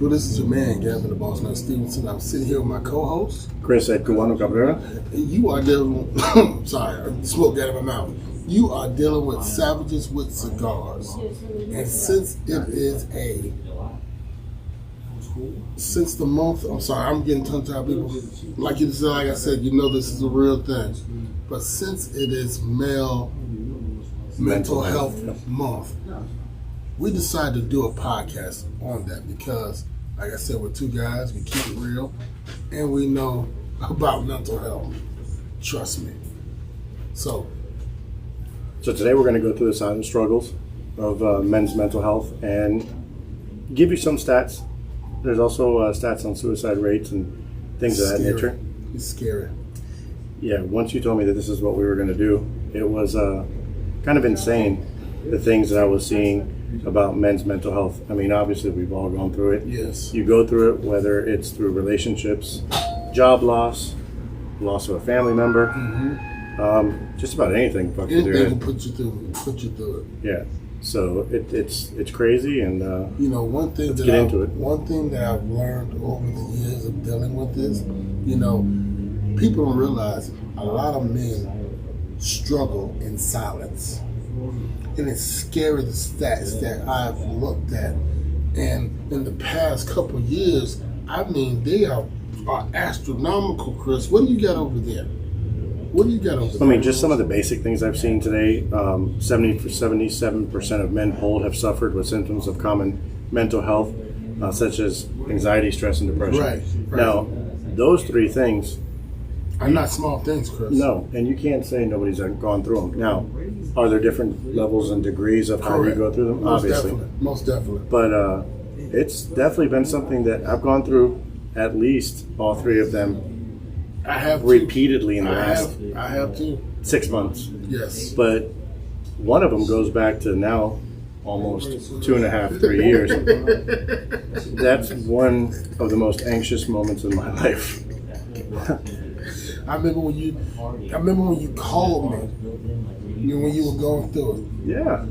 people? This is your man, Gavin the Boss Man Stevenson. I'm sitting here with my co-host, Chris at Cubano Cabrera. You are dealing sorry, smoke out of my mouth. You are dealing with savages with cigars. And since the month, I'm sorry, I'm getting tongue-tied, people. Like I said, you know this is a real thing. But since it is Male Mental Health Month, we decided to do a podcast on that because, like I said, we're two guys, we keep it real, and we know about mental health. Trust me. So today we're going to go through the silent struggles of men's mental health and give you some stats. There's also stats on suicide rates and things of that nature. It's scary. Yeah, once you told me that this is what we were going to do, it was kind of insane, the things that I was seeing about men's mental health. I mean, obviously we've all gone through it. Yes. You go through it, whether it's through relationships, job loss of a family member, just about anything. Anything can put you through it. Yeah. So it's crazy, and one thing let's get into it. One thing that I've learned over the years of dealing with this, people don't realize a lot of men struggle in silence. And it's scary, the stats that I've looked at. And in the past couple of years, I mean, they are astronomical, Chris. What do you got over there? What do you got over there? I mean, just some of the basic things I've seen today. 77% of men polled have suffered with symptoms of common mental health, such as anxiety, stress, and depression. Right. Now, those three things are not small things, Chris. No, and you can't say nobody's gone through them. Now, are there different levels and degrees of how you go through them? Obviously. Most definitely. But it's definitely been something that I've gone through, at least all three of them. I have repeatedly in the last I have too. 6 months. Yes. But one of them goes back to now almost 2.5, 3 years. That's one of the most anxious moments in my life. I remember when you called me, when you were going through it. Yeah.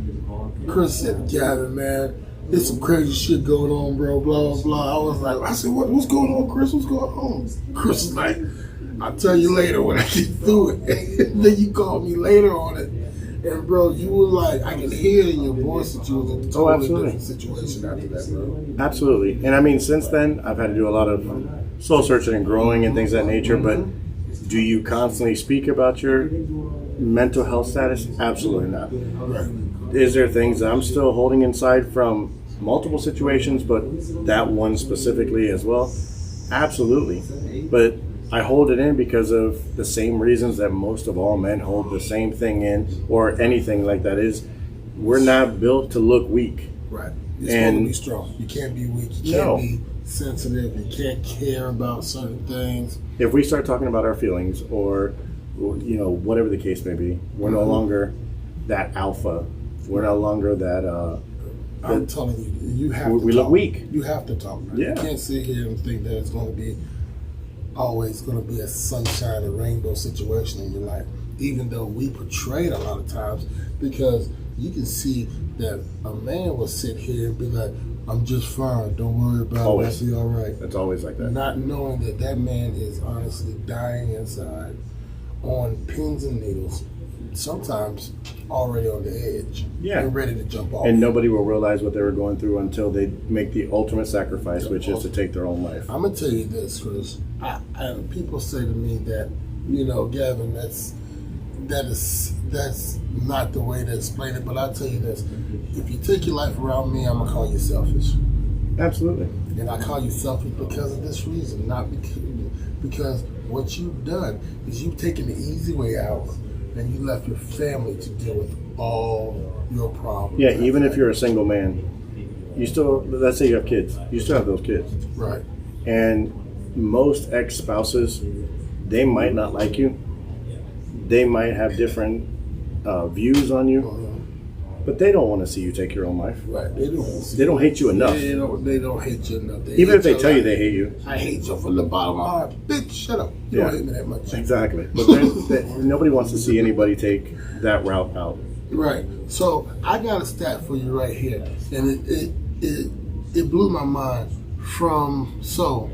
Chris said, Gavin, man, there's some crazy shit going on, bro, blah, blah, blah. I said, what's going on, Chris? What's going on? Chris is like, I'll tell you later when I get through it. And then you called me later on it. And, bro, you were like, I can hear in your voice that you was in a totally different situation after that, bro. Absolutely. And I mean, since then, I've had to do a lot of soul searching and growing and things of that nature. But do you constantly speak about your mental health status? Absolutely not. Right. Is there things that I'm still holding inside from multiple situations, but that one specifically as well? Absolutely. But I hold it in because of the same reasons that most of all men hold the same thing in, or anything like that, is we're not built to look weak. Right. You're supposed to be strong. You can't be weak. You can't be sensitive. You can't care about certain things. If we start talking about our feelings or whatever the case may be, we're no longer that alpha. We're no longer that I'm telling you, you have to we look weak. You have to talk. Right? Yeah. You can't sit here and think that it's going to be always going to be a sunshine and rainbow situation in your life, even though we portray it a lot of times, because you can see that a man will sit here and be like, I'm just fine, don't worry about it, I'll be all right. It's always like that. Not knowing that man is honestly dying inside on pins and needles, sometimes already on the edge, and ready to jump off. And nobody will realize what they were going through until they make the ultimate sacrifice, which is to take their own life. I'm going to tell you this, Chris. People say to me that, Gavin, that's not the way to explain it, but I'll tell you this. If you take your life around me, I'm going to call you selfish. Absolutely. And I call you selfish because of this reason, not because what you've done is you've taken the easy way out and you left your family to deal with all your problems. Yeah, even if you're a single man, you still, let's say you have kids, you still have those kids. Right. And most ex-spouses, they might not like you. They might have different views on you. But they don't want to see you take your own life. Right. They don't hate you enough. They don't hate you enough. Even if they tell you they hate you. I hate you from the bottom of my heart. Bitch, shut up. You don't hate me that much. Exactly. But nobody wants to see anybody take that route out. Right. So I got a stat for you right here. And it blew my mind So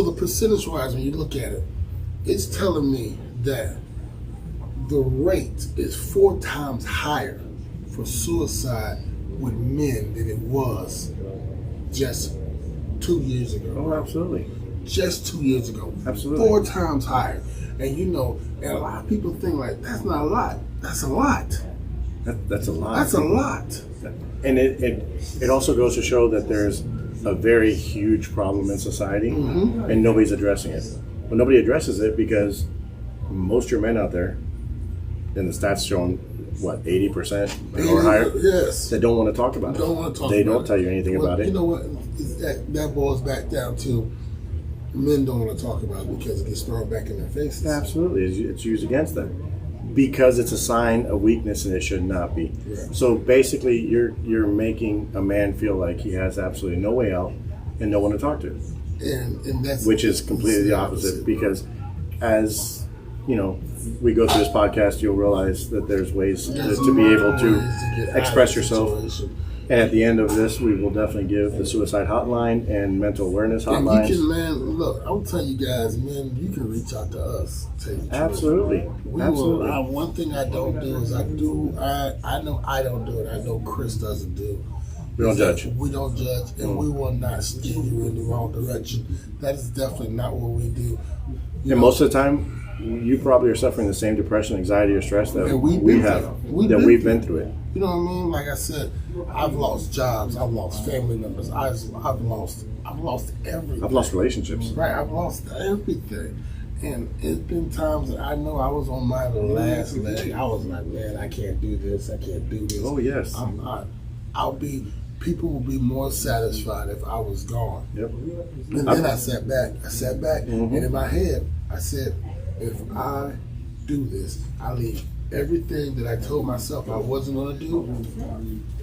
the percentage wise, when you look at it, it's telling me that the rate is 4 times higher for suicide with men than it was just 2 years ago. Oh, absolutely. Just 2 years ago. Absolutely. 4 times higher. And and a lot of people think like, that's not a lot. That's a lot. That's a lot. That's a lot. And it also goes to show that there's a very huge problem in society, and nobody's addressing it. Well, nobody addresses it because most of your men out there, and the stats showing, 80% or higher, yes, that don't want to talk about it. They don't tell you anything about it. You know what? That boils back down to men don't want to talk about it because it gets thrown back in their faces. Absolutely, it's used against them because it's a sign of weakness and it should not be. Yeah. So basically, you're making a man feel like he has absolutely no way out and no one to talk to, and that's which is completely the opposite. Because as we go through this podcast, you'll realize that there's ways to be able to express yourself. And at the end of this, we will definitely give the suicide hotline and mental awareness hotline. And you can, man, look, I'll tell you guys, man, you can reach out to us. Absolutely. Absolutely. One thing I don't do is I know I don't do it. I know Chris doesn't do. We don't judge. We don't judge, and we will not steer you in the wrong direction. That is definitely not what we do. Most of the time, you probably are suffering the same depression, anxiety, or stress that we've been through it. You know what I mean? Like I said, I've lost jobs, I've lost family members, I've lost everything. I've lost relationships. Right, I've lost everything. And it's been times that I know I was on my last leg. I was like, man, I can't do this. I can't do this. Oh, yes. People will be more satisfied if I was gone. Yep. And then I sat back, and in my head, I said, if I do this, I leave everything that I told myself I wasn't going to do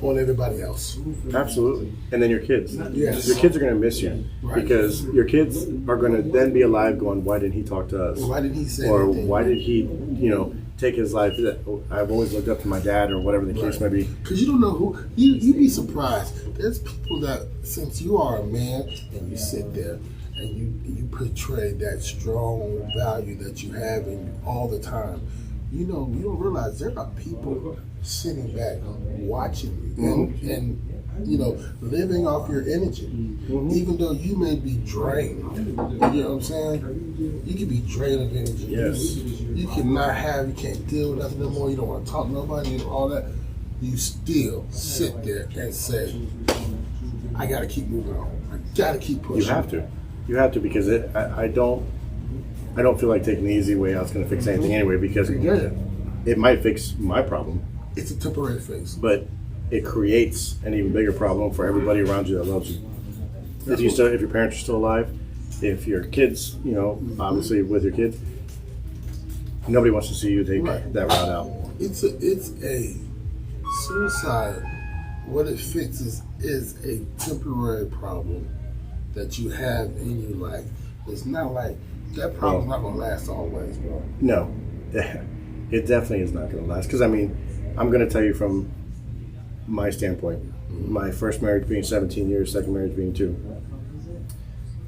on everybody else. Absolutely. And then your kids. Yes. Your kids are going to miss you. Right. Because your kids are going to then be alive going, why didn't he talk to us? Why didn't he say Or anything? why did he, take his life? I've always looked up to my dad or whatever the case may be. Because you don't know who, you'd be surprised. There's people that, since you are a man and you sit there and you portray that strong value that you have in you all the time, you don't realize there are people sitting back watching you and living off your energy. Even though you may be drained, you know what I'm saying? You can be drained of energy. Yes. You can't deal with nothing no more. You don't want to talk to nobody and all that. You still sit there and say, I got to keep moving on. I got to keep pushing. You have to because I don't feel like taking the easy way out is going to fix anything anyway because it might fix my problem. It's a temporary fix. But it creates an even bigger problem for everybody around you that loves you. If your parents are still alive, if your kids, obviously with your kids, nobody wants to see you take that route out. It's a suicide. What it fixes is a temporary problem that you have in your life. It's not like that problem's not gonna last always, bro. No, it definitely is not gonna last. Because I'm going to tell you from my standpoint, my first marriage being 17 years, second marriage being 2.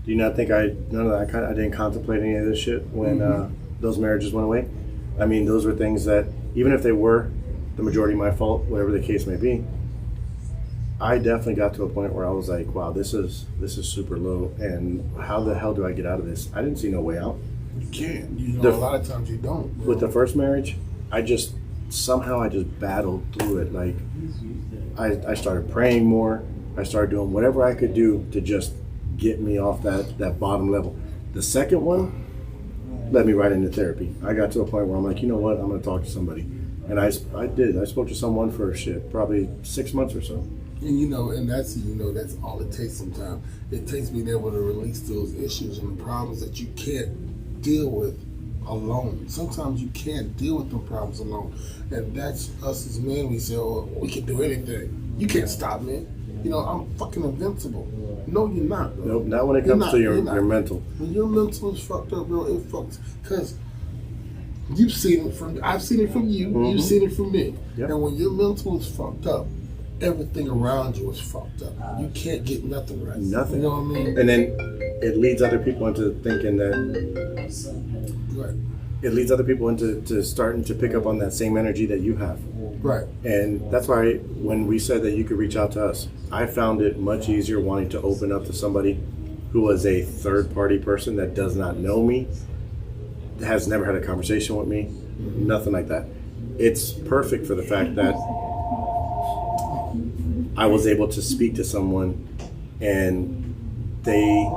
Do you not think I didn't contemplate any of this shit when those marriages went away? I mean, those were things that, even if they were the majority my fault, whatever the case may be, I definitely got to a point where I was like, wow, this is super low, and how the hell do I get out of this? I didn't see no way out. You can't. A lot of times you don't. Bro. With the first marriage, I just battled through it. Like, I started praying more. I started doing whatever I could do to just get me off that bottom level. The second one led me right into therapy. I got to a point where I'm like, you know what? I'm going to talk to somebody. And I did. I spoke to someone for probably 6 months or so. And that's all it takes sometimes. It takes being able to release those issues and the problems that you can't deal with alone. Sometimes you can't deal with the problems alone. And that's us as men. We say, oh, we can do anything. You can't stop me. I'm fucking invincible. No, you're not, bro. Nope, not when it comes to your mental. When your mental is fucked up, bro, it fucks. Because I've seen it from you, you've seen it from me. Yep. And when your mental is fucked up, everything around you is fucked up. You can't get nothing right. Nothing. You know what I mean? And then it leads other people into thinking that. Right. It leads other people into starting to pick up on that same energy that you have. Right. And that's why when we said that you could reach out to us, I found it much easier wanting to open up to somebody who was a third party person that does not know me, has never had a conversation with me, nothing like that. It's perfect for the fact that I was able to speak to someone and they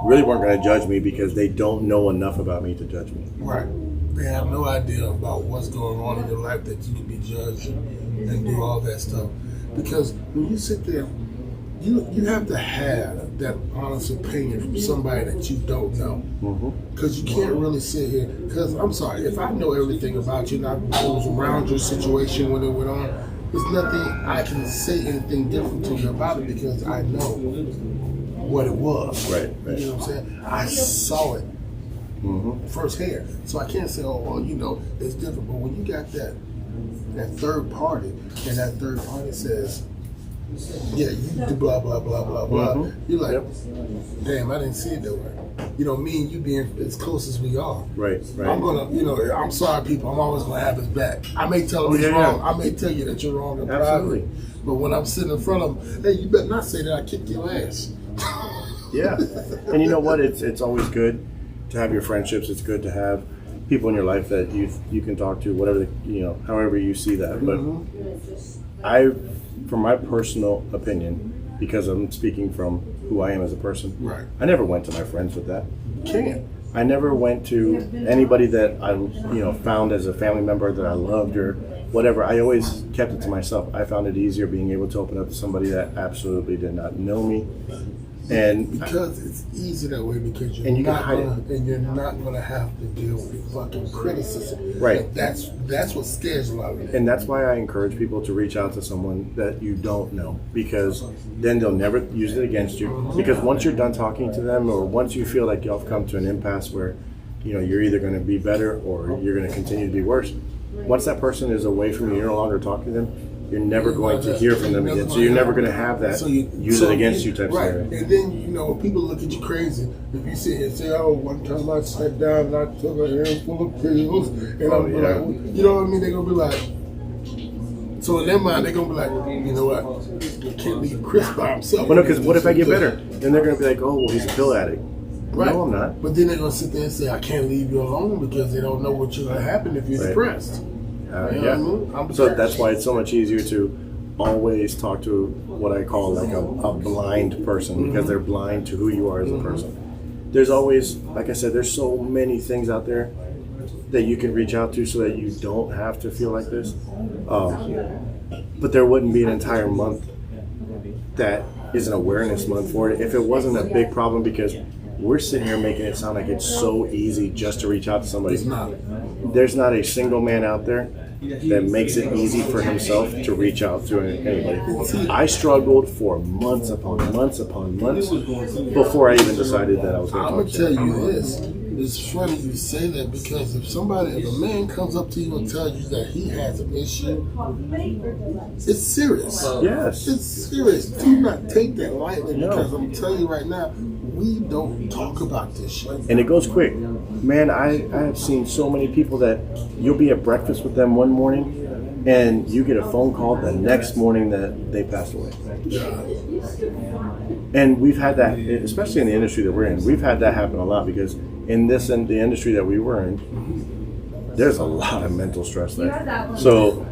really weren't going to judge me because they don't know enough about me to judge me. Right. They have no idea about what's going on in your life that you can be judged and do all that stuff. Because when you sit there, you have to have that honest opinion from somebody that you don't know. Because you can't really sit here. Because I'm sorry, if I know everything about you and I was around your situation when it went on, there's nothing I can say anything different to you about it because I know what it was. Right. You know what I'm saying? I saw it firsthand. So I can't say, oh, well, it's different. But when you got that third party, and that third party says, yeah, you do blah, blah, blah, blah, blah, you're like, damn, I didn't see it that way. Me and you being as close as we are. Right. I'm gonna, I'm sorry, people. I'm always gonna have his back. I may tell him he's wrong. I may tell you that you're wrong in private. But when I'm sitting in front of him, hey, you better not say that I kicked your ass. Yeah. And you know what? It's always good to have your friendships. It's good to have people in your life that you can talk to, whatever, however you see that. But from my personal opinion, because I'm speaking from who I am as a person, right. I never went to my friends with that. Can't. I never went to anybody that I, found as a family member that I loved or whatever. I always kept it to myself. I found it easier being able to open up to somebody that absolutely did not know me. And because it's easy that way because you're not gonna have to deal with fucking criticism. Right. And that's what scares a lot of people. And that's why I encourage people to reach out to someone that you don't know, because then they'll never use it against you. Because once you're done talking to them, or once you feel like y'all have come to an impasse where you're either going to be better or you're going to continue to be worse, once that person is away from you, you're no longer talking to them, you're never going to hear from them again. So you're never going to have that use it against you type right. scenario. And then, people look at you crazy. If you sit here and say, oh, one time I sat down and I took a handful of pills, and I'm like, you know what I mean? They're going to be like, so in their mind, they're going to be like, you know what? I can't leave Chris by himself. Well, no, because what if I get better? Then they're going to be like, oh, well, he's a pill addict. Right. No, I'm not. But then they're going to sit there and say, I can't leave you alone because they don't know what's going to happen if you're depressed. So that's why it's so much easier to always talk to what I call like a blind person, because they're blind to who you are as a person. There's always, like I said, there's so many things out there that you can reach out to so that you don't have to feel like this. But there wouldn't be an entire month that is an awareness month for it if it wasn't a big problem, because we're sitting here making it sound like it's so easy just to reach out to somebody. It's not. There's not a single man out there that makes it easy for himself to reach out to anybody. I struggled for months upon months upon months before I even decided that I was going to talk to you. I'm going to tell you this. It's funny you say that, because if a man comes up to you and tells you that he has an issue, it's serious. Yes. It's serious. Do not take that lightly, because I'm telling you right now, we don't talk about this shit. And it goes quick. Man, I have seen so many people that you'll be at breakfast with them one morning and you get a phone call the next morning that they passed away. And we've had that, especially in the industry that we're in, we've had that happen a lot, because in the industry that we were in, there's a lot of mental stress there. So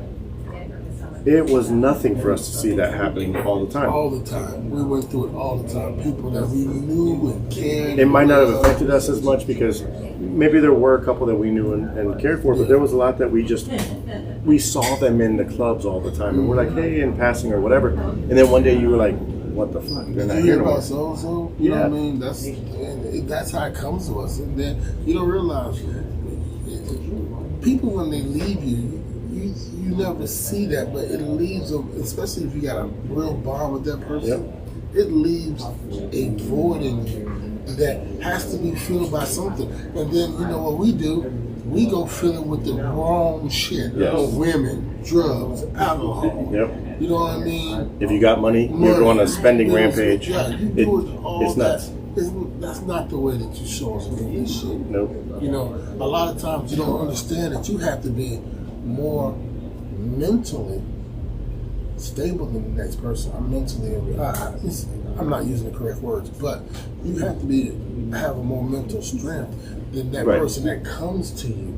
it was nothing for us to see that happening all the time. All the time. We went through it all the time. People that we knew and cared. It might not have affected us as much because maybe there were a couple that we knew and cared for, but there was a lot that we saw them in the clubs all the time. And we're like, hey, in passing or whatever. And then one day you were like, what the fuck? They're not here anymore. So, you know what I mean? That's how it comes to us. And then you don't realize, people when they leave you never see that, but it leaves them, especially if you got a real bond with that person, it leaves a void in you that has to be filled by something. And then, what we do? We go fill it with the wrong shit. Yes. Women, drugs, alcohol, Yep. You know what I mean? If you got money, you're going on a spending rampage. Yeah, you do it all it's nuts. That's not the way that you show us this shit. Nope. You know, a lot of times you don't understand that you have to be more mentally stable than the next person. I'm not using the correct words, but you have to have a more mental strength than that person that comes to you,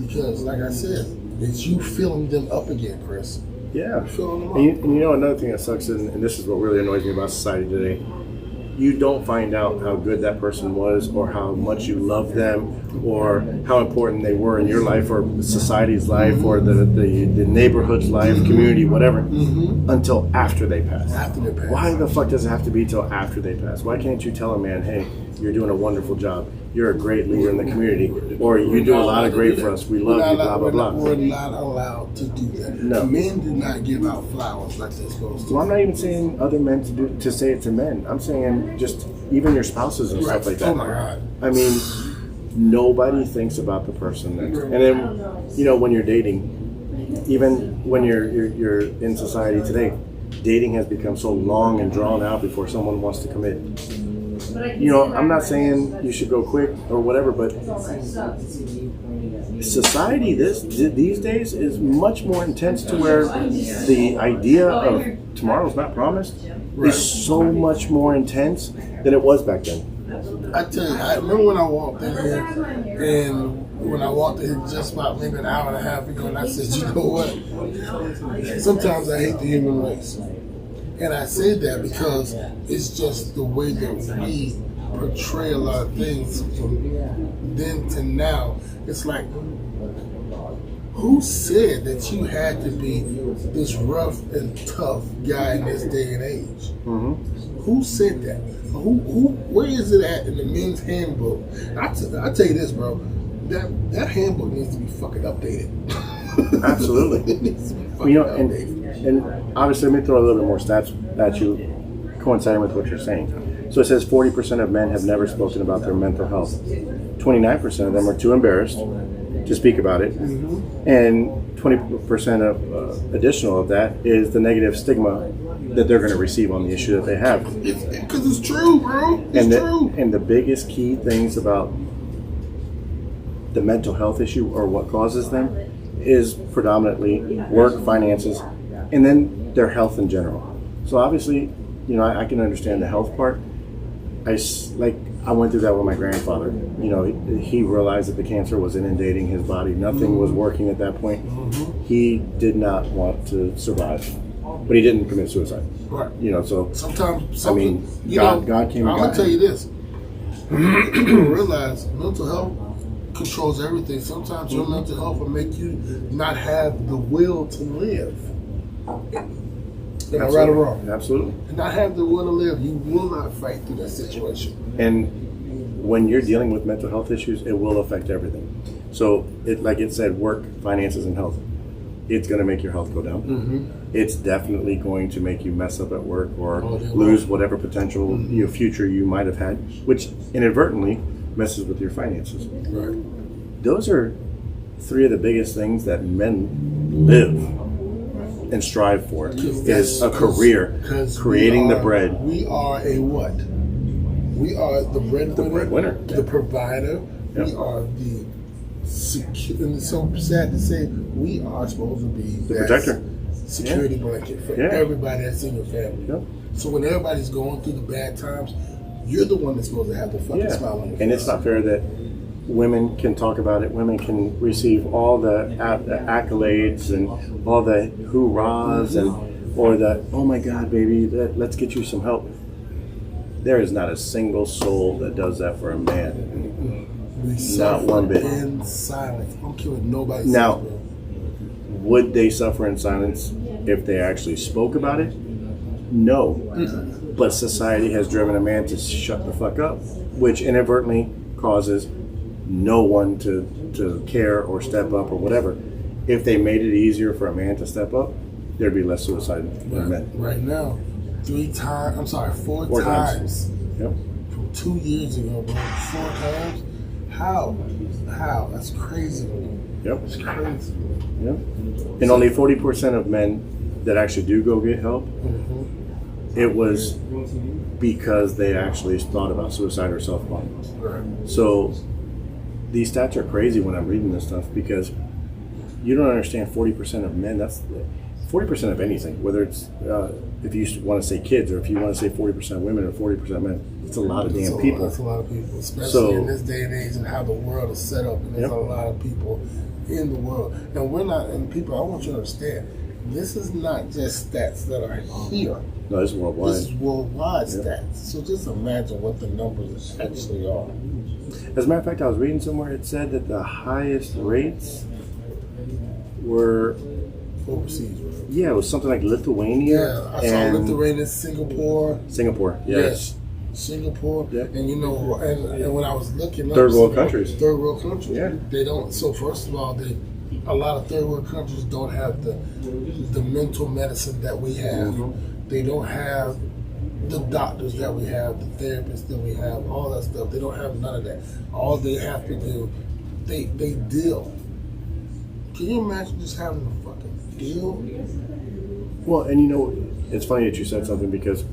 because, like I said, it's you filling them up again, Chris. Yeah. Filling them up. And you know, another thing that sucks, and this is what really annoys me about society today. You don't find out how good that person was, or how much you love them, or how important they were in your life, or society's life, or the neighborhood's life, community, whatever, until after they pass. After they pass. Why the fuck does it have to be till after they pass? Why can't you tell a man, hey, you're doing a wonderful job, you're a great leader in the community, or you do a lot of great for us, we love you, blah, blah, blah. We're not allowed to do that. No. Men do not give out flowers like they're supposed to. Well, I'm not even saying other men to say it to men. I'm saying just even your spouses and stuff like that. Oh my God. I mean, nobody thinks about the person next. And then, you know, when you're dating, even when you're in society today, dating has become so long and drawn out before someone wants to commit. You know, I'm not saying you should go quick or whatever, but society these days is much more intense, to where the idea of tomorrow's not promised is so much more intense than it was back then. I tell you, I remember when I walked in here, and when I walked in just about maybe an hour and a half ago, and I said, you know what? Sometimes I hate the human race. And I say that because it's just the way that we portray a lot of things from then to now. It's like, who said that you had to be this rough and tough guy in this day and age? Who said that? Where is it at in the men's handbook? I tell you this, bro. That handbook needs to be fucking updated. Absolutely. It needs to be fucking updated. And obviously, let me throw a little bit more stats at you, coinciding with what you're saying. So it says 40% of men have never spoken about their mental health. 29% of them are too embarrassed to speak about it. And 20% of additional of that is the negative stigma that they're going to receive on the issue that they have. Because it's true, bro. It's true. And the biggest key things about the mental health issue, or what causes them, is predominantly work, finances, and then their health in general. So obviously, you know, I can understand the health part. I went through that with my grandfather. You know, he realized that the cancer was inundating his body. Nothing was working at that point. He did not want to survive, but he didn't commit suicide. Right. You know, so sometimes, I mean, God came. I'm gonna tell you this: people realize mental health controls everything. Sometimes your mental health will make you not have the will to live. Am I right or wrong? Absolutely. And not have the will to live, you will not fight through that situation. And when you're dealing with mental health issues, it will affect everything. So, like it said, work, finances, and health. It's going to make your health go down. It's definitely going to make you mess up at work, or lose whatever potential future you might have had, which inadvertently messes with your finances. Right. Those are three of the biggest things that men live and strive for, is a career, creating the bread. We are a what? We are the breadwinner, the provider. Yep. We are the secure, and it's so sad to say, we are supposed to be the protector, security blanket for everybody that's in your family. Yep. So when everybody's going through the bad times, you're the one that's supposed to have the fucking smile on your face. And it's not fair that women can talk about it. Women can receive all the accolades and all the hoorahs or the, oh my God, baby, let's get you some help. There is not a single soul that does that for a man. Not one bit. In silence. I don't care what nobody says. Now, would they suffer in silence if they actually spoke about it? No. But society has driven a man to shut the fuck up, which inadvertently causes no one to care or step up or whatever. If they made it easier for a man to step up, there'd be less suicide in men. Right now, four times. Yep. From 2 years ago, bro. 4 times? How? That's crazy. Yep. It's crazy. Yep. And only 40% of men that actually do go get help, Mm-hmm. it was because they actually thought about suicide or self-harm. Right. So these stats are crazy when I'm reading this stuff because you don't understand 40% of men, that's 40% of anything, whether it's if you want to say kids or if you want to say 40% women or 40% men, it's a lot of damn people. That's a lot of people, especially in this day and age and how the world is set up. And there's a lot of people in the world. And we're not, and people, I want you to understand, this is not just stats that are here. No, this is worldwide. This is worldwide stats. So just imagine what the numbers actually are. As a matter of fact, I was reading somewhere, it said that the highest rates were Overseas, right? yeah, it was something like Lithuania. Yeah, I saw Lithuania, Singapore. Singapore, yes. Singapore. Yeah. And you know, and when I was looking up, Third world countries. Third world countries. Yeah. They don't. So first of all, a lot of third world countries don't have the mental medicine that we have. Mm-hmm. They don't have the doctors that we have, the therapists that we have, all that stuff. They don't have none of that. All they have to do, they deal. Can you imagine just having a fucking deal? Well, and you know, it's funny that you said something because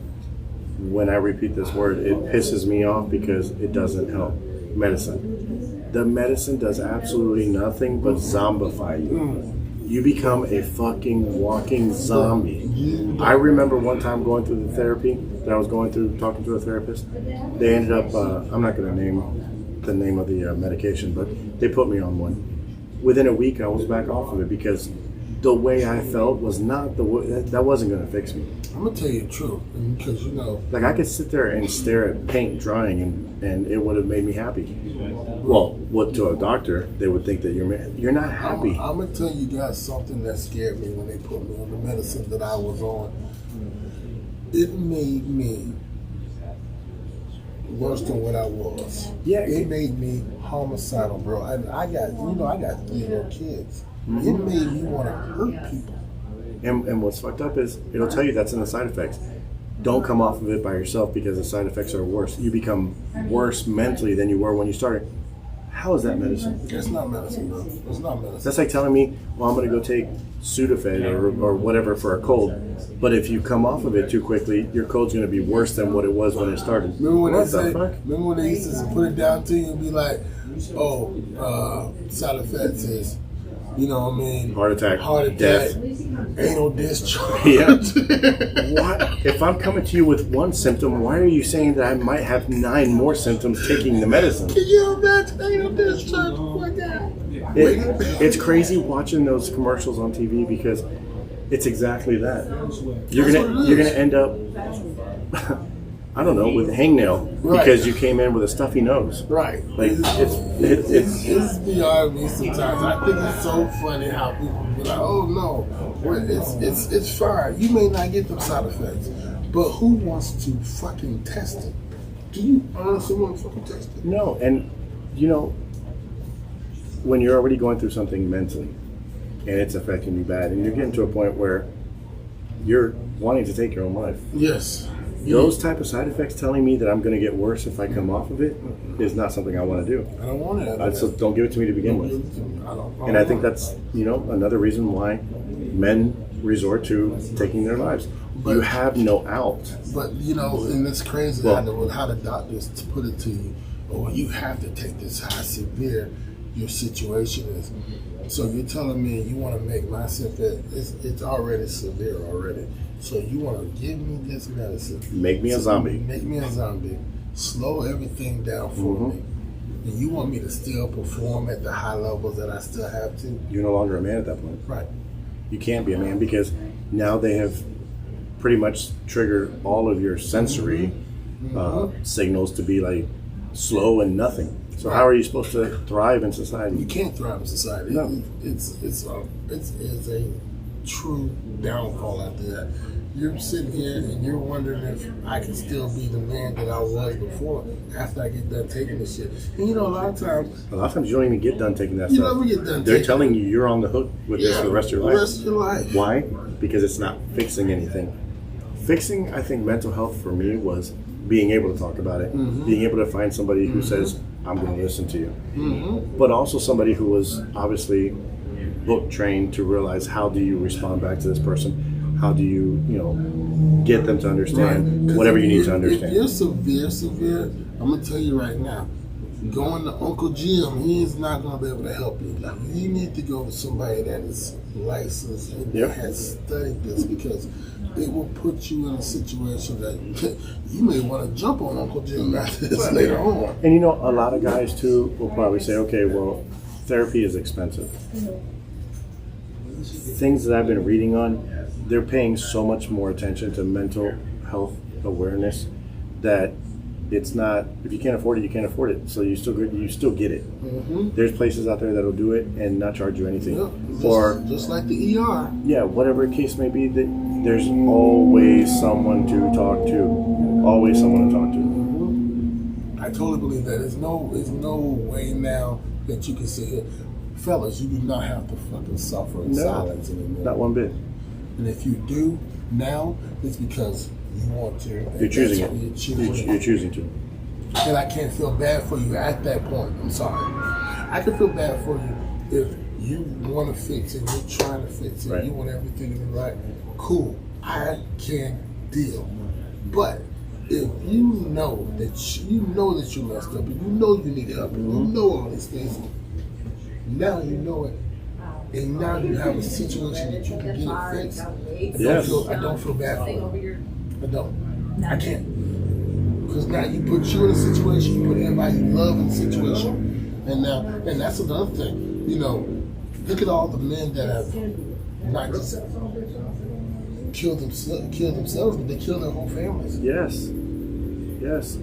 when I repeat this word, it pisses me off because it doesn't help. Medicine. The medicine does absolutely nothing but zombify you. You become a fucking walking zombie. I remember one time going through the therapy that I was going through, talking to a therapist. They ended up, I'm not going to name the name of the medication, but they put me on one. Within a week, I was back off of it because the way I felt was not the way, that wasn't going to fix me. I'm going to tell you the truth, because you know. Like I could sit there and stare at paint drying and it would have made me happy. Well, what to a doctor, they would think that you're not happy. I'm going to tell you guys something that scared me when they put me on the medicine that I was on. It made me worse than what I was. Yeah. It made me homicidal, bro. And I got 3 little kids. Mm-hmm. It made me want to hurt people. And what's fucked up is it'll tell you that's in the side effects. Don't come off of it by yourself because the side effects are worse. You become worse mentally than you were when you started. How is that medicine? It's not medicine, bro. It's not medicine. That's like telling me, well, I'm going to go take Sudafed or whatever for a cold. But if you come off of it too quickly, your cold's going to be worse than what it was when it started. Remember when What the fuck? Remember when they used to put it down to you and be like, side effects is, you know what I mean? Heart attack, death, death. anal discharge. Yeah. What? If I'm coming to you with one symptom, why are you saying that I might have 9 more symptoms taking the medicine? Can you imagine anal discharge? Oh my God. It's crazy watching those commercials on TV because it's exactly that. You're gonna end up, I don't know, with a hangnail because you came in with a stuffy nose. Right. Like it's beyond me sometimes. I think it's so funny how people be like, "Oh no, it's fine. You may not get them side effects, but who wants to fucking test it? Do you honestly want to fucking test it?" No, and you know, when you're already going through something mentally and it's affecting you bad, and you're getting to a point where you're wanting to take your own life. Yes. Those type of side effects telling me that I'm going to get worse if I come off of it is not something I want to do. I don't want it. So don't give it to me to begin with. And I think that's, another reason why men resort to taking their lives. You have no out. But, and it's crazy how the doctors put it to you. Oh, you have to take this, how severe your situation is. So you're telling me you want to make my symptom, it's already severe already. So you want to give me this medicine. Make me a zombie. Make me a zombie. Slow everything down for me. And you want me to still perform at the high levels that I still have to? You're no longer a man at that point. Right. You can't be a man because now they have pretty much triggered all of your sensory signals to be like slow and nothing. So how are you supposed to thrive in society? You can't thrive in society. No. It's a true downfall out there. You're sitting here and you're wondering if I can still be the man that I was before after I get done taking this shit. And a lot of times you don't even get done taking that you stuff. never get done. They're telling you you're on the hook with this for the rest of your life. The rest of your life. Why? Because it's not fixing anything. Fixing, I think, mental health for me was being able to talk about it, being able to find somebody who says, I'm going to listen to you. But also somebody who was obviously book trained to realize how do you respond back to this person? how do you, get them to understand whatever you need to understand. If you're severe, I'm gonna tell you right now, going to Uncle Jim, he is not gonna be able to help you. Like, you need to go to somebody that is licensed and has studied this, because it will put you in a situation that you may want to jump on Uncle Jim after this later on. And a lot of guys too will probably say, okay, well, therapy is expensive. Things that I've been reading on, they're paying so much more attention to mental health awareness that it's not, if you can't afford it, you can't afford it. So you still get it. Mm-hmm. There's places out there that'll do it and not charge you anything. Just like the ER. Yeah, whatever the case may be, there's always someone to talk to. Always someone to talk to. Mm-hmm. I totally believe that. There's no way now that you can sit here. Fellas, you do not have to fucking suffer in silence anymore. Not one bit. And if you do now, it's because you want to. You're choosing it. You're choosing to. And I can't feel bad for you at that point. I'm sorry. I can feel bad for you if you want to fix it, you're trying to fix it, right. You want everything to be right. Cool. I can deal. But if you know that you messed up, and you know you need help, and you know all these things, now you know it. And now you have a situation that you can get it fixed. I don't feel bad for you. I can't. Because now you put you in a situation, you put everybody you love in a situation. And that's another thing. Look at all the men that have not just killed themselves, but they killed their whole families. Yes.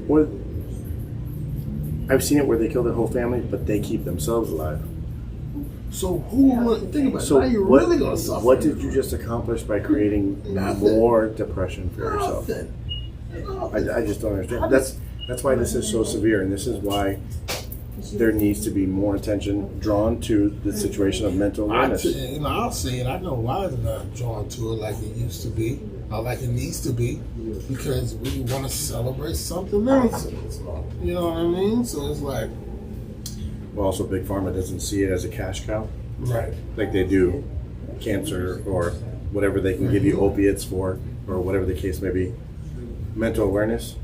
Or I've seen it where they kill their whole family, but they keep themselves alive. So think about it. Now you're really going to suffer. What did you just accomplish by creating more depression for yourself? I just don't understand. That's why this is so severe, and this is why there needs to be more attention drawn to the situation of mental illness. I'll say it. I know why they're not drawn to it like it used to be, or like it needs to be, because we want to celebrate something else. You know what I mean? So it's like. Well, also, Big Pharma doesn't see it as a cash cow. Right. Like they do cancer or whatever they can give you opiates for, or whatever the case may be. Mental awareness.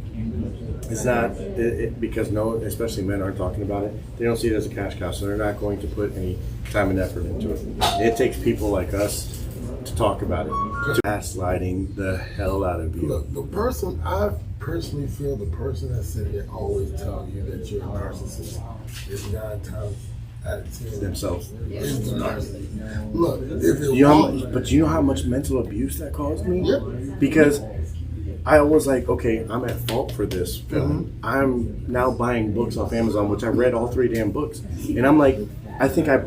It's not, because especially men aren't talking about it. They don't see it as a cash cow, so they're not going to put any time and effort into it. It takes people like us to talk about it. To gaslighting the hell out of you. Look, I personally feel the person that sit here always telling you that you're a narcissist is 9 times out of 10 themselves. Is the narcissist. Look, but do you know how much mental abuse that caused me? Yep. Because I was like, okay, I'm at fault for this film. Mm-hmm. I'm now buying books off Amazon, which I read all 3 damn books. And I'm like, I think I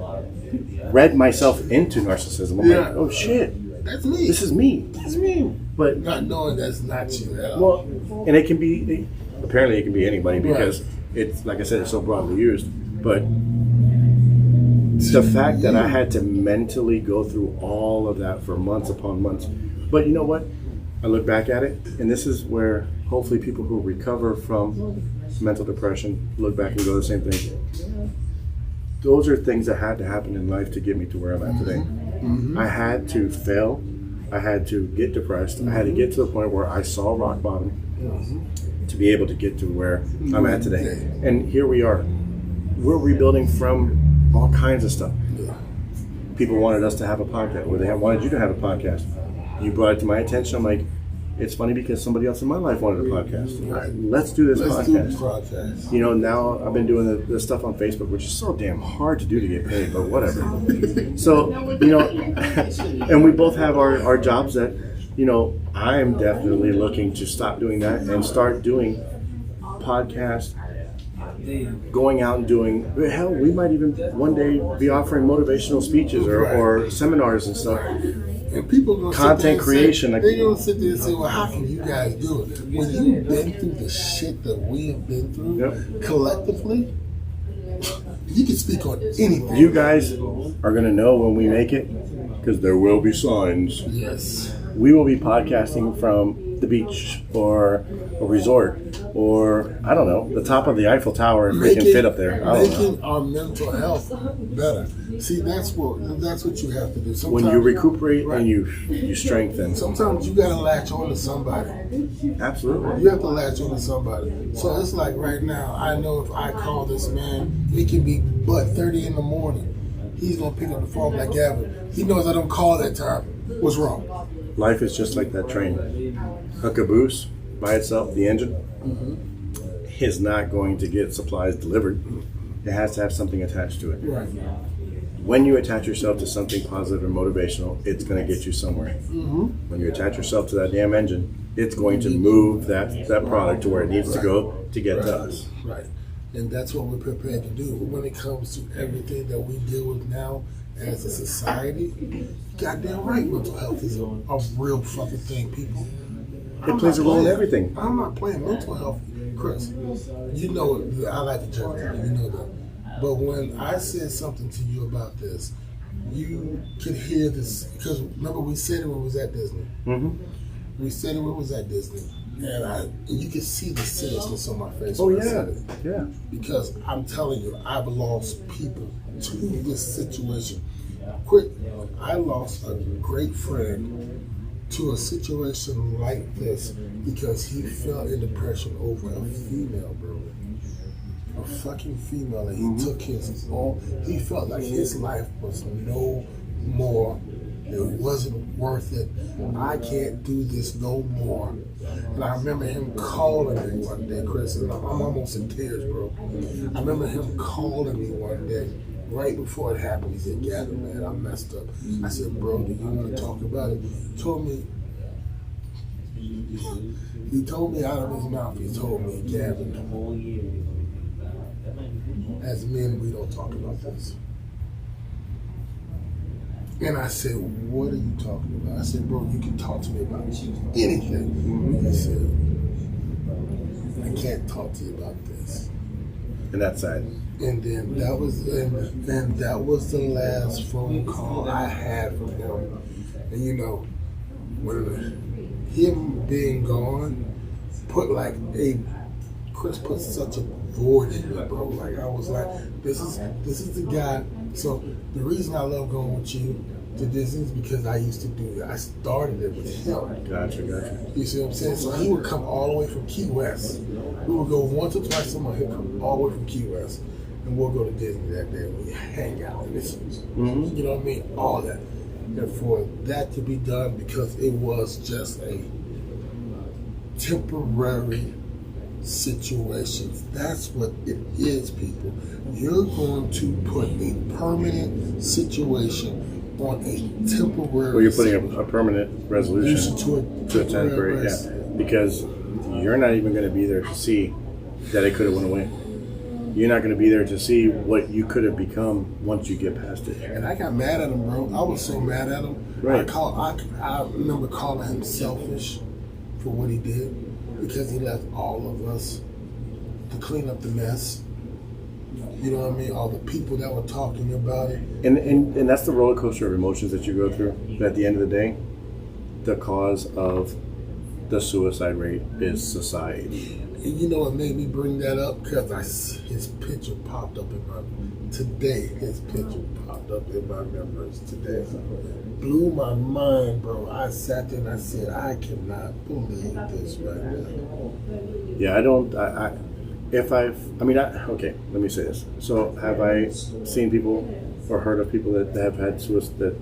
read myself into narcissism. I'm like, oh shit. That's me. This is me. That's me. But not knowing that's not you at all. Well, and it can be, apparently it can be anybody because it's, like I said, it's so broadly used. But the fact that I had to mentally go through all of that for months upon months. But you know what? I look back at it, and this is where hopefully people who recover from mental depression look back and go the same thing. Those are things that had to happen in life to get me to where I'm at today. Mm-hmm. I had to fail. I had to get depressed. I had to get to the point where I saw rock bottom to be able to get to where I'm at today. And here we are. We're rebuilding from all kinds of stuff. People wanted us to have a podcast, or they wanted you to have a podcast. You brought it to my attention. I'm like, it's funny because somebody else in my life wanted a podcast. Right. Let's do this podcast. Now I've been doing the stuff on Facebook, which is so damn hard to do to get paid, but whatever. So, and we both have our jobs that, I am definitely looking to stop doing that and start doing podcasts, going out and doing, hell, we might even one day be offering motivational speeches or seminars and stuff. And people are going to content creation. They're going to sit there and say, well, how can you guys do it? When you've been through the shit that we have been through collectively, you can speak on anything. You guys are going to know when we make it, because there will be signs. Yes. We will be podcasting from the beach or a resort or, I don't know, the top of the Eiffel Tower if we can fit up there. I don't know. Making our mental health better. See, that's what you have to do. Sometimes, When you recuperate and you strengthen. Sometimes you gotta latch on to somebody. Absolutely. You have to latch on to somebody. So it's like right now, I know if I call this man, it can be but 30 in the morning. He's gonna pick up the phone like Gavin. He knows I don't call that time. What's wrong? Life is just like that train. A caboose by itself, the engine, is not going to get supplies delivered. It has to have something attached to it. Right. When you attach yourself to something positive and motivational, it's going to get you somewhere. When you attach yourself to that damn engine, it's going to move that product to where it needs to go to get to us. Right. And that's what we're prepared to do. When it comes to everything that we deal with now as a society, goddamn right, mental health is a real fucking thing, people. It plays a role in everything. I'm not playing mental health, Chris. You know, I like to joke, you know that. But when I said something to you about this, you could hear this, because remember we said it when we was at Disney. We said it when we was at Disney. And you can see the seriousness on my face. Oh, when I yeah. said it. Yeah. Because I'm telling you, I've lost people to this situation. Quick, I lost a great friend to a situation like this because he fell in depression over a female, bro. A fucking female, and he took his own. He felt like his life was no more. It wasn't worth it. I can't do this no more. And I remember him calling me one day, Chris, and I'm almost in tears, bro. I remember him calling me one day, right before it happened. He said, Gavin, man, I messed up. I said, bro, do you want to talk about it? He told me out of his mouth, he told me, Gavin, as men, we don't talk about this. And I said, what are you talking about? I said, bro, you can talk to me about anything. He said, I can't talk to you about this. And that side. And then that was the last phone call I had from him. And you know, when him being gone Chris put such a void in me, bro. Like I was like, this is the guy. So the reason I love going with you to Disney is because I used to do it. I started it with him. Gotcha. You see what I'm saying? So he would come all the way from Key West. We would go once or twice a month. He'd come all the way from Key West, and we'll go to Disney that day. We hang out and this, you know what I mean? All that. And for that to be done because it was just a temporary situation. That's what it is, people. You're going to put a permanent situation on a temporary. Well, you're putting a permanent resolution to a temporary, because you're not even going to be there to see that it could have went away. You're not going to be there to see what you could have become once you get past it. And I got mad at him, bro. I was so mad at him. Right. I remember calling him selfish for what he did because he left all of us to clean up the mess. You know what I mean? All the people that were talking about it. And that's the roller coaster of emotions that you go through. But at the end of the day, the cause of the suicide rate is society. And you know what made me bring that up? Because his picture popped up in my memories today. Blew my mind, bro. I sat there and I said, I cannot believe this right now. Yeah, okay, let me say this. So have I seen people or heard of people that have had suicide, that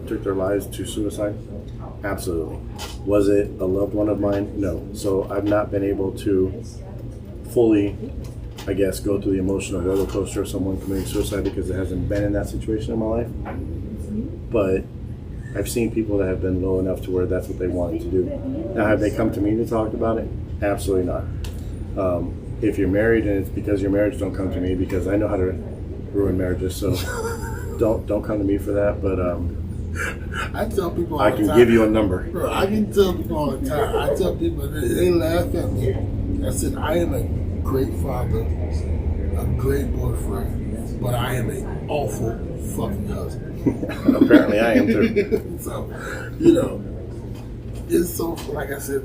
took their lives to suicide? Absolutely. Was it a loved one of mine? No. So I've not been able to fully, I guess, go through the emotional roller coaster of someone committing suicide because it hasn't been in that situation in my life. But I've seen people that have been low enough to where that's what they wanted to do. Now, have they come to me to talk about it? Absolutely not. If you're married and it's because your marriage, don't come to me because I know how to ruin marriages. So don't come to me for that. But I tell people all I the can time, give you a number. Bro, I can tell people all the time. I tell people, they laugh at me. I said, I am a great father, a great boyfriend, but I am an awful fucking husband. Apparently I am too. So, you know, it's so, like I said,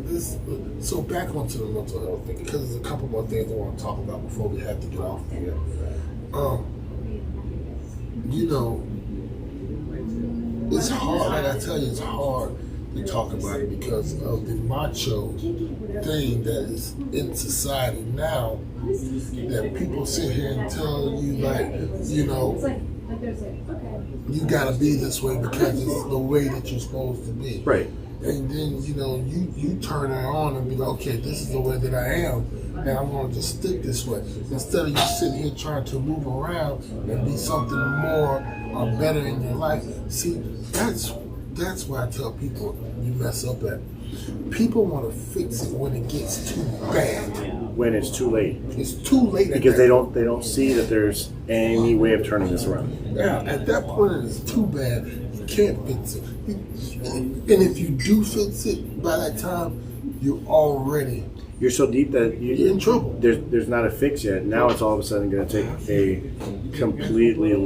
so back onto the mental health thing, because there's a couple more things I want to talk about before we have to get off here. It's hard, like I tell you, it's hard to talk about it because of the macho thing that is in society now, that people sit here and tell you, like, you gotta be this way because it's the way that you're supposed to be. Right. And then, you turn it on and be like, okay, this is the way that I am, and I'm going to just stick this way. Instead of you sitting here trying to move around and be something more or better in your life. See, that's why I tell people you mess up at. People want to fix it when it gets too bad. When it's too late. It's too late. Because they don't see that there's any way of turning this around. Yeah, at that point it's too bad. You can't fix it. And if you do fix it by that time, you're so deep that you're in trouble. There's not a fix yet. Now it's all of a sudden going to take a completely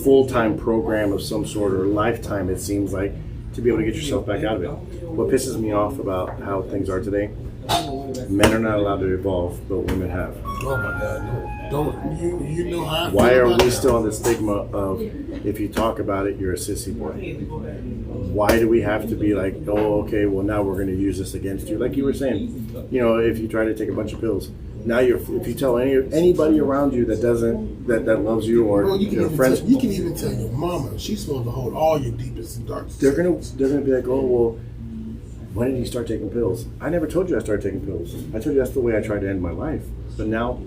full-time program of some sort, or lifetime, it seems like, to be able to get yourself back out of it. What pisses me off about how things are today, men are not allowed to evolve, but women have. Oh my God, no. Don't you know how I feel Why are about we that? still on the stigma of, if you talk about it, you're a sissy boy? Why do we have to be like, oh, okay, well, now we're going to use this against you? Like you were saying, if you try to take a bunch of pills, now if you tell anybody around you that doesn't, that loves you, or you friends, you can even tell your mama. She's supposed to hold all your deepest and darkest. they're gonna be like, oh, well, when did you start taking pills? I never told you I started taking pills. I told you that's the way I tried to end my life. But now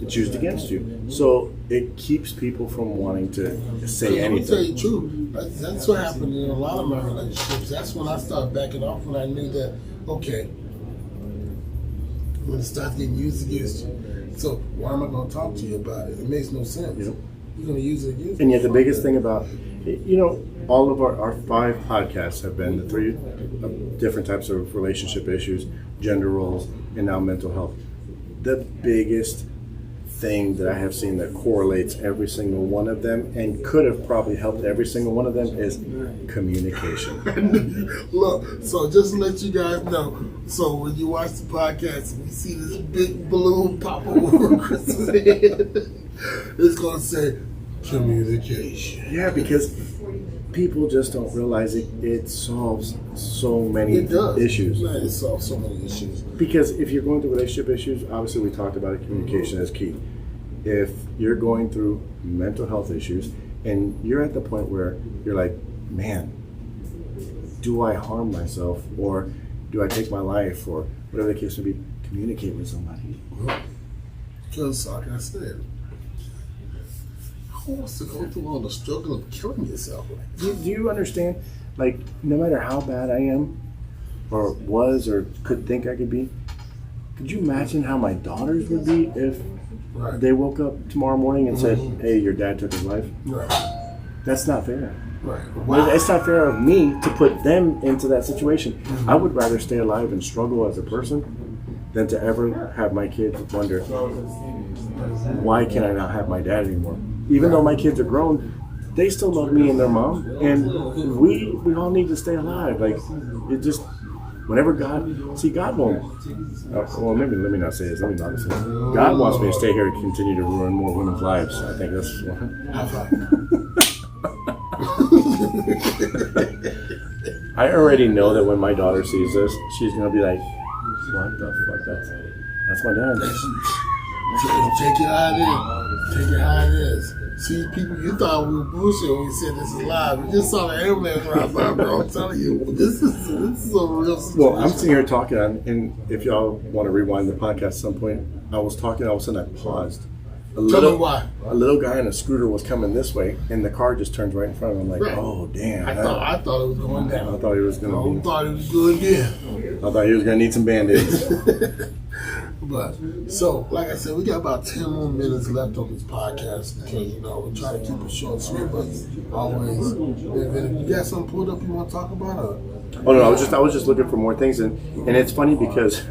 it's used against you. So it keeps people from wanting to say anything. Let me tell you the truth. That's what happened in a lot of my relationships. That's when I started backing off, when I knew that, okay, when it starts getting used against you. So why am I going to talk to you about it? It makes no sense. Yep. You're going to use it against me. And yet the biggest thing about, all of our 5 podcasts have been the 3 different types of relationship issues, gender roles, and now mental health. The biggest thing that I have seen that correlates every single one of them and could have probably helped every single one of them is communication. Look, so just to let you guys know, so when you watch the podcast and you see this big balloon pop over Chris's head, it's going to say communication. Yeah, because people just don't realize it solves so many issues. It solves so many issues. Because if you're going through relationship issues, obviously we talked about it, communication is key. If you're going through mental health issues and you're at the point where you're like, man, do I harm myself, or do I take my life, or whatever the case may be, communicate with somebody. Because, like I said, who wants to go through all the struggle of killing yourself? Do you understand? Like, no matter how bad I am, or was, or could think I could be, could you imagine how my daughters would be if they woke up tomorrow morning and said, hey, your dad took his life? Right. That's not fair. Right. Wow. It's not fair of me to put them into that situation. I would rather stay alive and struggle as a person than to ever have my kids wonder, why can I not have my dad anymore? Even though my kids are grown, they still love me and their mom, and we all need to stay alive. Like, it just, whenever God won't, well, maybe let me not say this, let me not say this. God wants me to stay here to continue to ruin more women's lives. I think that's I already know that when my daughter sees this, she's going to be like, what the fuck, that's my dad. Take it how it is. Take it how it is. See, people, you thought we were bullshit when we said this is live. We just saw the ambulance ride by, bro. I'm telling you, this is a real situation. Well, I'm sitting here talking, and if y'all want to rewind the podcast at some point, I was talking, all of a sudden I paused. Tell me why. A little guy in a scooter was coming this way, and the car just turns right in front of him. I'm like, oh, damn. I thought it was going down. I thought he was going to I thought it was good again. I thought he was going to need some Band-Aids. But, so, like I said, we got about 10 more minutes left on this podcast because, we're trying to keep it short and sweet, but always, if you got something pulled up you want to talk about? Or? Oh, no, I was just looking for more things, and it's funny because,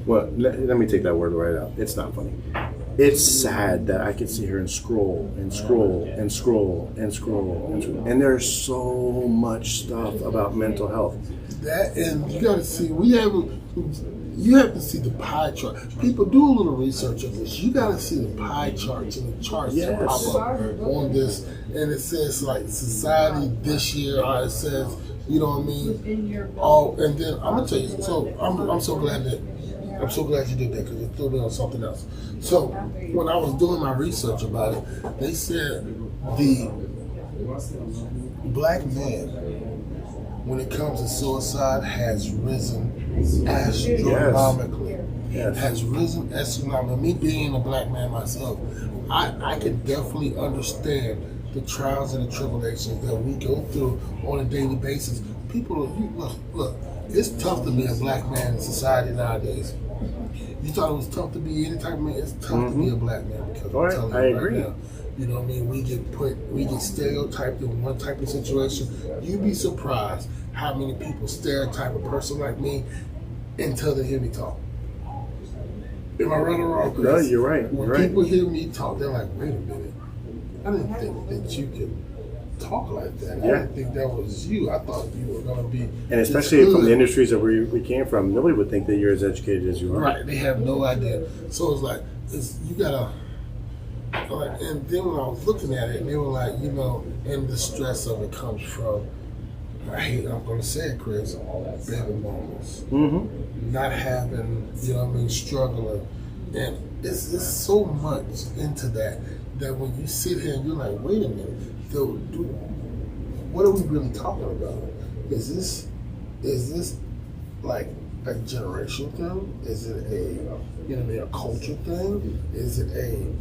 well, let me take that word right out. It's not funny. it's sad that I can sit here and scroll and scroll and scroll and scroll and scroll, and there's so much stuff about mental health. That, and you got to see, you have to see the pie chart. People do a little research on this. You got to see the pie charts and the charts that pop up on this, and it says like society this year. Or it says, you know what I mean? Oh, and then I'm gonna tell you. So I'm so glad you did that, because it threw me on something else. So when I was doing my research about it, they said the black man, when it comes to suicide, has risen astronomically. Yes. Has risen astronomically. Me being a black man myself, I can definitely understand the trials and the tribulations that we go through on a daily basis. People, look, it's tough to be a black man in society nowadays. You thought it was tough to be any type of man? It's tough to be a black man, because I'm telling you I right agree. now. You know what I mean? We get stereotyped in one type of situation. You'd be surprised how many people stereotype a person like me until they hear me talk. Am I right or wrong, Chris? No, you're right. When people hear me talk, they're like, wait a minute. I didn't think that you could talk like that. I didn't think that was you. I thought you were going to be... And especially from the industries that we came from, nobody would think that you're as educated as you are. Right. They have no idea. So it's like, you got to... Like, and then when I was looking at it, they were like, you know, and the stress of it comes from, I'm going to say it, Chris, baby mamas. Not having, you know what I mean, struggling. And it's so much into that when you sit here and you're like, wait a minute, what are we really talking about? Is this like a generational thing? Is it a culture thing? Is it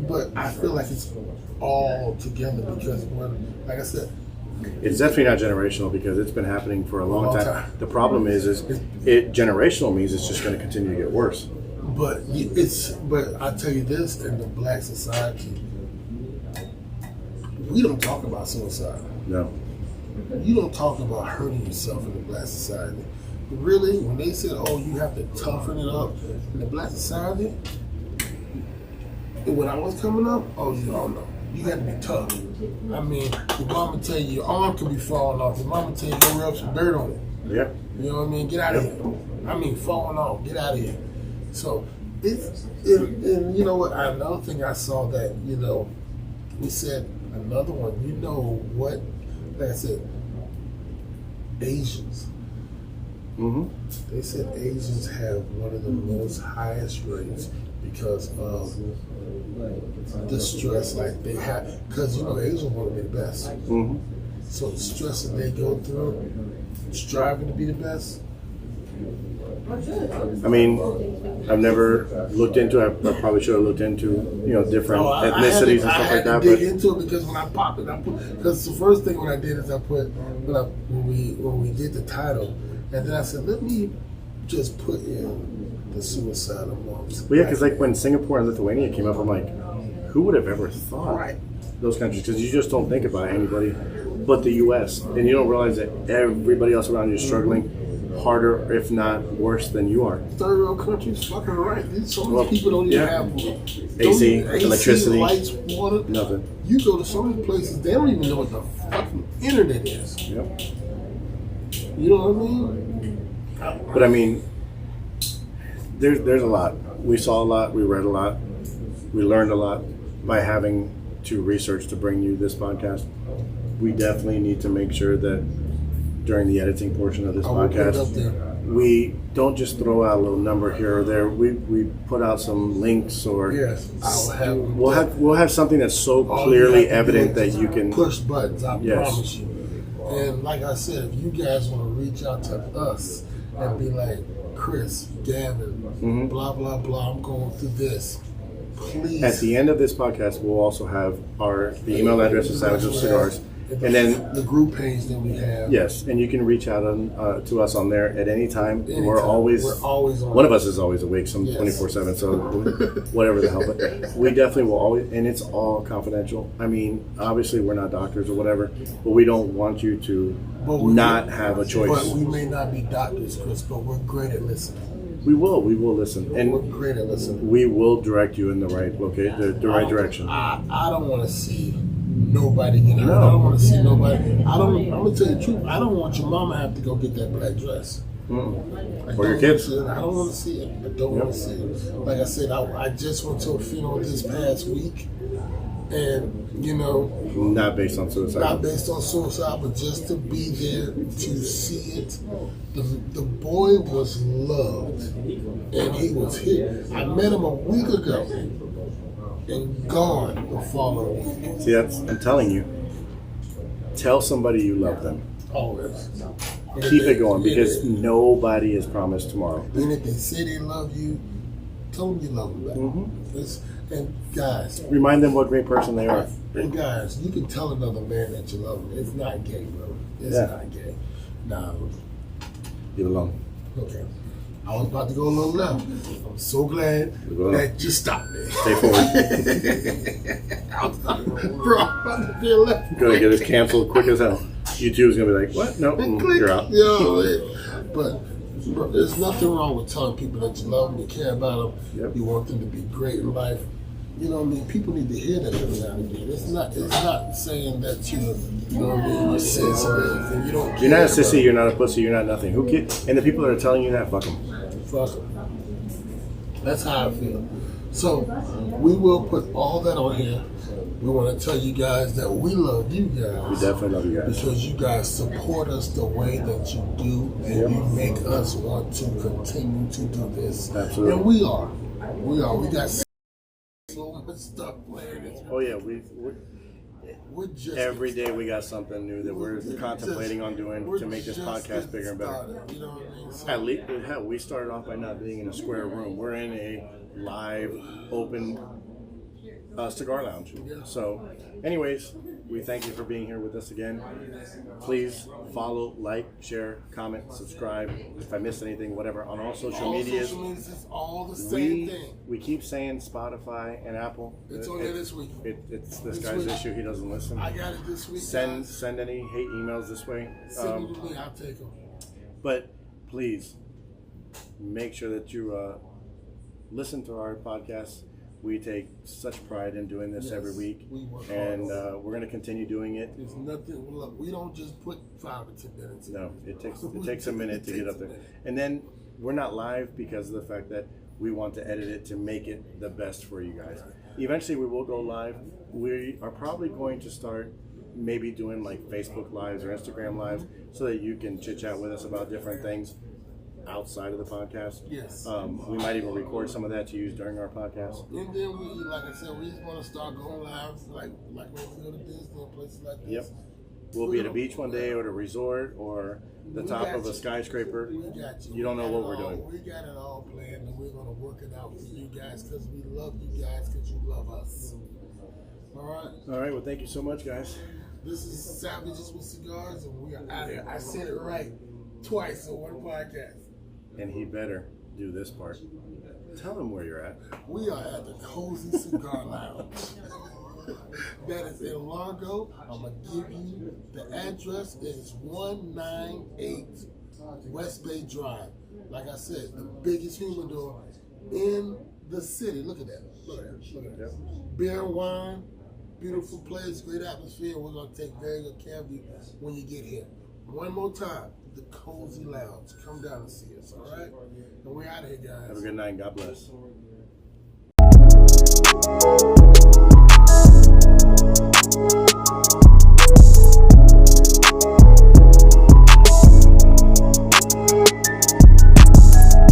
but I feel like it's all together, because like I said, it's definitely not generational, because it's been happening for a long time. The problem is generational means it's just going to continue to get worse. But I tell you this, in the black society, we don't talk about suicide. No. You don't talk about hurting yourself in the black society. Really, when they said, oh, you have to toughen it up in the black society, when I was coming up, oh, you don't know. You had to be tough. I mean, your mama tell you your arm could be falling off. Your mama tell you go rub some dirt on it. Yeah. You know what I mean? Get out of here. I mean, falling off. Get out of here. So, and you know what? Another thing I saw that, you know, we said another one, you know what? Like I said, Asians. They said Asians have one of the most highest rates because of the stress like they have, because you know Asians want to be the best. So the stress that they go through, striving to be the best. I mean, I've never looked into it. I probably should have looked into, you know, different ethnicities and stuff like that. I had to dig into it, because when I popped it, because the first thing when I did is I put when we did the title, and then I said, let me just put in the suicide amongst. Well, yeah, because like when Singapore and Lithuania came up, I'm like, who would have ever thought those countries? Because you just don't think about anybody but the U.S. and you don't realize that everybody else around you is struggling harder, if not worse, than you are. Third world countries, fucking right. So many people don't even have AC, electricity, lights, water, nothing. You go to so many places, they don't even know what the fucking internet is. Yep. You know what I mean? But I mean, there's a lot. We saw a lot. We read a lot. We learned a lot by having to research to bring you this podcast. We definitely need to make sure that during the editing portion of this podcast, we don't just throw out a little number here or there. We put out some links, or we'll have something that's so clearly evident that you can push buttons. I promise you. And like I said, if you guys want to reach out to us and be like, Chris, Gavin, blah blah blah, I'm going through this. Please. At the end of this podcast, we'll also have the email address of Savage of Cigars. And then the group page that we have. Yes, and you can reach out to us on there at any time. We're always on. One of us is always awake, some 24/7. So whatever the hell, but we definitely will always, and it's all confidential. I mean, obviously we're not doctors or whatever, but we don't want you to not have a choice. But we may not be doctors, Chris, but we're great at listening. We will listen, and we're great at listening. we will direct you in the right right direction. I don't want to see nobody get hurt. No. I don't want to see nobody. I'm gonna tell you the truth. I don't want your mama to have to go get that black dress. Or your kids. I don't want to see it. I don't want to see it. Like I said, I just went to a funeral this past week, and Not based on suicide. not based on suicide, but just to be there to see it. The boy was loved, and he was here. I met him a week ago, and gone the following week. See, I'm telling you. Tell somebody you love them. Always. Keep it going, because nobody is promised tomorrow. And if they say they love you, tell them you love them back. Mm-hmm. And guys, Remind them what great person they are. and guys, you can tell another man that you love him. It's not gay, bro. It's not gay. Nah. Leave it alone. Okay. I was about to go a little left. I'm so glad that you stopped me. Stay forward. Bro, I'm about to be left. You're gonna get us canceled quick as hell. YouTube's gonna be like, what? No, you're out. But bro, there's nothing wrong with telling people that you love them, you care about them, Yep. you want them to be great in life. You know what I mean? People need to hear that every now and again. It's not saying that you know what I mean, you're sensitive and you don't care. You're not a sissy, you're not a pussy, you're not nothing. Who cares? And the people that are telling you that, fuck them. Fuck 'em. That's how I feel. So we will put all that on here. We want to tell you guys that we love you guys. We definitely love you guys. Because you guys support us the way that you do, and you make us want to continue to do this. Absolutely. And we are. We got so much stuff planned. Oh yeah, We're just every day we got something new that we're contemplating on doing to make this podcast bigger and better. Started, you know what I mean? So, At least, hell, we started off by not being in a square room. We're in a live, open cigar lounge. So, anyways, we thank you for being here with us again. Please follow, like, share, comment, subscribe. If I missed anything, whatever, on all social medias. Social medias is all the same thing. We keep saying Spotify and Apple. It's on there this week. It's this guy's issue. He doesn't listen. I got it this week. Send any hate emails this way. Send them to me. I'll take them. But please make sure that you listen to our podcast. We take such pride in doing this every week, and we're going to continue doing it. There's nothing. Look, we don't just put 5 or 10 minutes. No, it takes a minute to get up there, and then we're not live because of the fact that we want to edit it to make it the best for you guys. Eventually, we will go live. We are probably going to start maybe doing like Facebook lives or Instagram lives so that you can chit chat with us about different things outside of the podcast. Yes. We might even record some of that to use during our podcast. And then we, like I said, we just want to start going live, like when we go to Disney and places like this. Yep. We'll be at a beach one day, or at a resort, or the top of a skyscraper. We got you. You don't know what we're doing. We got it all planned, and we're going to work it out for you guys because we love you guys because you love us. All right? All right. Well, thank you so much, guys. This is Savages with Cigars, and we are out of here. I said it right twice on one podcast. And he better do this part. Tell him where you're at. We are at the Cozy Cigar Lounge. That is in Largo. I'm going to give you the address. It is 198 West Bay Drive. Like I said, the biggest humidor in the city. Look at that. Look at that. Look at that. Yep. Beer and wine, beautiful place, great atmosphere. We're going to take very good care of you when you get here. One more time, the Cozy Lounge. Come down and see us, all right? And we're out of here, guys. Have a good night. God bless.